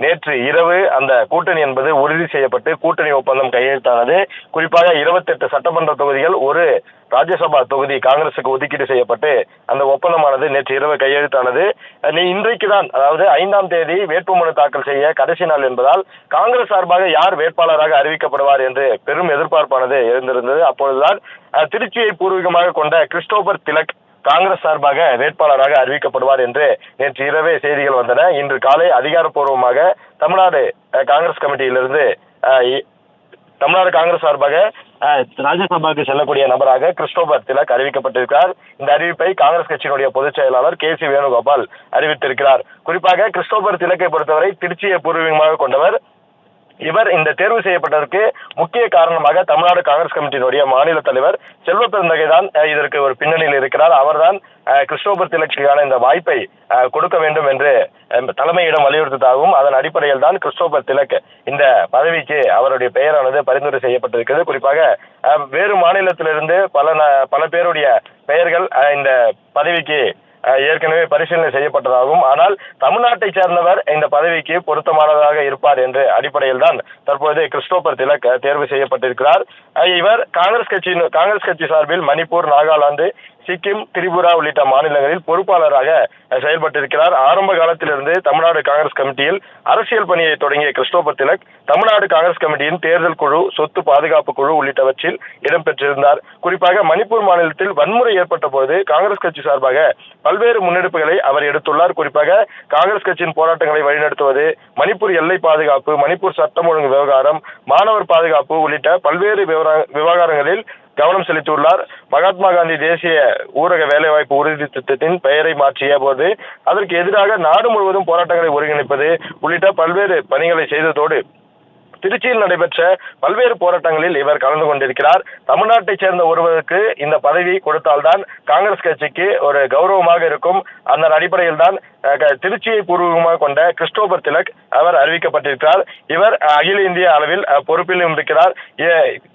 நேற்று இரவு அந்த கூட்டணி என்பது உறுதி செய்யப்பட்டு கூட்டணி ஒப்பந்தம் கையெழுத்தானது. குறிப்பாக 28 சட்டமன்ற தொகுதிகள், ஒரு ராஜ்யசபா தொகுதி காங்கிரசுக்கு ஒதுக்கீடு செய்யப்பட்டு அந்த ஒப்பந்தமானது நேற்று இரவு கையெழுத்தானது. இன்றைக்குதான், அதாவது 5ஆம் தேதி வேட்புமனு தாக்கல் செய்ய கடைசி நாள் என்பதால் காங்கிரஸ் சார்பாக யார் வேட்பாளராக அறிவிக்கப்படுவார் என்று பெரும் எதிர்பார்ப்பானது எழுந்திருந்தது. அப்பொழுதுதான் திருச்சியை பூர்வீகமாக கொண்ட கிறிஸ்டோபர் திலக் காங்கிரஸ் சார்பாக வேட்பாளராக அறிவிக்கப்படுவார் என்று நேற்று இரவே செய்திகள் வந்தன. இன்று காலை அதிகாரப்பூர்வமாக தமிழ்நாடு காங்கிரஸ் கமிட்டியிலிருந்து தமிழ்நாடு காங்கிரஸ் சார்பாக ராஜ்யசபாவுக்கு செல்லக்கூடிய நபராக கிறிஸ்டோபர் திலக் அறிவிக்கப்பட்டிருக்கிறார். இந்த அறிவிப்பை காங்கிரஸ் கட்சியினுடைய பொதுச் செயலாளர் KC வேணுகோபால் அறிவித்திருக்கிறார். குறிப்பாக கிறிஸ்டோபர் திலக்கை பொறுத்தவரை திருச்சியை பூர்வீகமாக கொண்டவர். இவர் இந்த தேர்வு செய்யப்பட்டதற்கு முக்கிய காரணமாக தமிழ்நாடு காங்கிரஸ் கமிட்டியினுடைய மாநில தலைவர் செல்வ பெருந்தகை தான் இதற்கு ஒரு பின்னணியில் இருக்கிறார். அவர்தான் கிறிஸ்டோபர் திலக்குக்கான இந்த வாய்ப்பை கொடுக்க வேண்டும் என்று தலைமையிடம் வலியுறுத்ததாகவும் அதன் அடிப்படையில் தான் கிறிஸ்டோபர் திலக் இந்த பதவிக்கு அவருடைய பெயரானது பரிந்துரை செய்யப்பட்டிருக்கிறது. குறிப்பாக வேறு மாநிலத்திலிருந்து பல பேருடைய பெயர்கள் இந்த பதவிக்கு ஏற்கனவே பரிசீலனை செய்யப்பட்டதாகவும், ஆனால் தமிழ்நாட்டை சேர்ந்தவர் இந்த பதவிக்கு பொருத்தமானதாக இருப்பார் என்ற அடிப்படையில் தான் தற்போது கிறிஸ்டோபர் திலக் தேர்வு செய்யப்பட்டிருக்கிறார். இவர் காங்கிரஸ் கட்சி சார்பில் மணிப்பூர், நாகாலாந்து, சிக்கிம், திரிபுரா உள்ளிட்ட மாநிலங்களில் பொறுப்பாளராக செயல்பட்டிருக்கிறார். ஆரம்ப காலத்திலிருந்து தமிழ்நாடு காங்கிரஸ் கமிட்டியில் அரசியல் பணியை தொடங்கிய கிறிஸ்டோபர் திலக் தமிழ்நாடு காங்கிரஸ் கமிட்டியின் தேர்தல் குழு, சொத்து பாதுகாப்பு குழு உள்ளிட்டவற்றில் இடம்பெற்றிருந்தார். குறிப்பாக மணிப்பூர் மாநிலத்தில் வன்முறை ஏற்பட்ட போது காங்கிரஸ் கட்சி சார்பாக பல்வேறு முன்னெடுப்புகளை அவர் எடுத்துள்ளார். குறிப்பாக காங்கிரஸ் கட்சியின் போராட்டங்களை வழிநடத்துவது, மணிப்பூர் எல்லை பாதுகாப்பு, மணிப்பூர் சட்டம் ஒழுங்கு விவகாரம், மாணவர் பாதுகாப்பு உள்ளிட்ட பல்வேறு விவகாரங்களில் கவனம் செலுத்தியுள்ளார். மகாத்மா காந்தி தேசிய ஊரக வேலைவாய்ப்பு உறுதி திட்டத்தின் பெயரை மாற்றிய போது அதற்கு எதிராக நாடு முழுவதும் போராட்டங்களை ஒருங்கிணைப்பது உள்ளிட்ட பல்வேறு பணிகளை செய்ததோடு திருச்சியில் நடைபெற்ற பல்வேறு போராட்டங்களில் இவர் கலந்து கொண்டிருக்கிறார். தமிழ்நாட்டை சேர்ந்த ஒருவருக்கு இந்த பதவி கொடுத்தால்தான் காங்கிரஸ் கட்சிக்கு ஒரு கௌரவமாக இருக்கும். அந்த அடிப்படையில் தான் திருச்சியை பூர்வீகமாக கொண்ட கிறிஸ்டோபர் திலக் அவர் அறிவிக்கப்பட்டிருக்கிறார். இவர் அகில இந்திய அளவில் பொறுப்பிலும் இருக்கிறார்.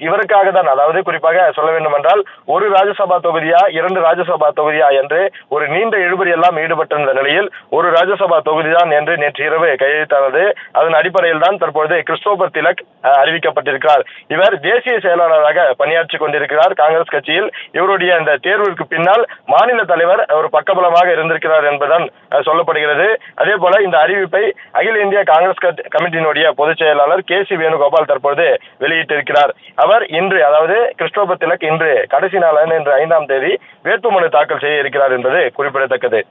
இவருக்காக தான், அதாவது குறிப்பாக சொல்ல வேண்டும் என்றால், ஒரு ராஜ்யசபா தொகுதியா 2 ராஜ்யசபா தொகுதியா என்று ஒரு நீண்ட இழுபறி எல்லாம் ஈடுபட்டிருந்த நிலையில் ஒரு ராஜ்யசபா தொகுதிதான் என்று நேற்று இரவு கையெழுத்தானது. அதன் அடிப்படையில் தான் தற்பொழுது கிறிஸ்டோபர் திலக் அறிவிக்கப்பட்டிருக்கிறார். இவர் தேசிய செயலாளராக பணியாற்றி கொண்டிருக்கிறார் காங்கிரஸ் கட்சியில். இவருடைய இந்த தேர்விற்கு பின்னால் மாநில தலைவர் ஒரு பக்கபலமாக இருந்திருக்கிறார் என்பதுதான் சொல்லப்படுகிறது. அதே போல இந்த அறிவிப்பை அகில இந்திய காங்கிரஸ் கமிட்டியினுடைய பொதுச் செயலாளர் KC வேணுகோபால் தற்போது வெளியிட்டிருக்கிறார். அவர் இன்று, அதாவது கிறிஸ்டோபர் திலக் இன்று கடைசி நாளான இன்று 5ஆம் தேதி வேட்புமனு தாக்கல் செய்ய இருக்கிறார் என்பது குறிப்பிடத்தக்கது.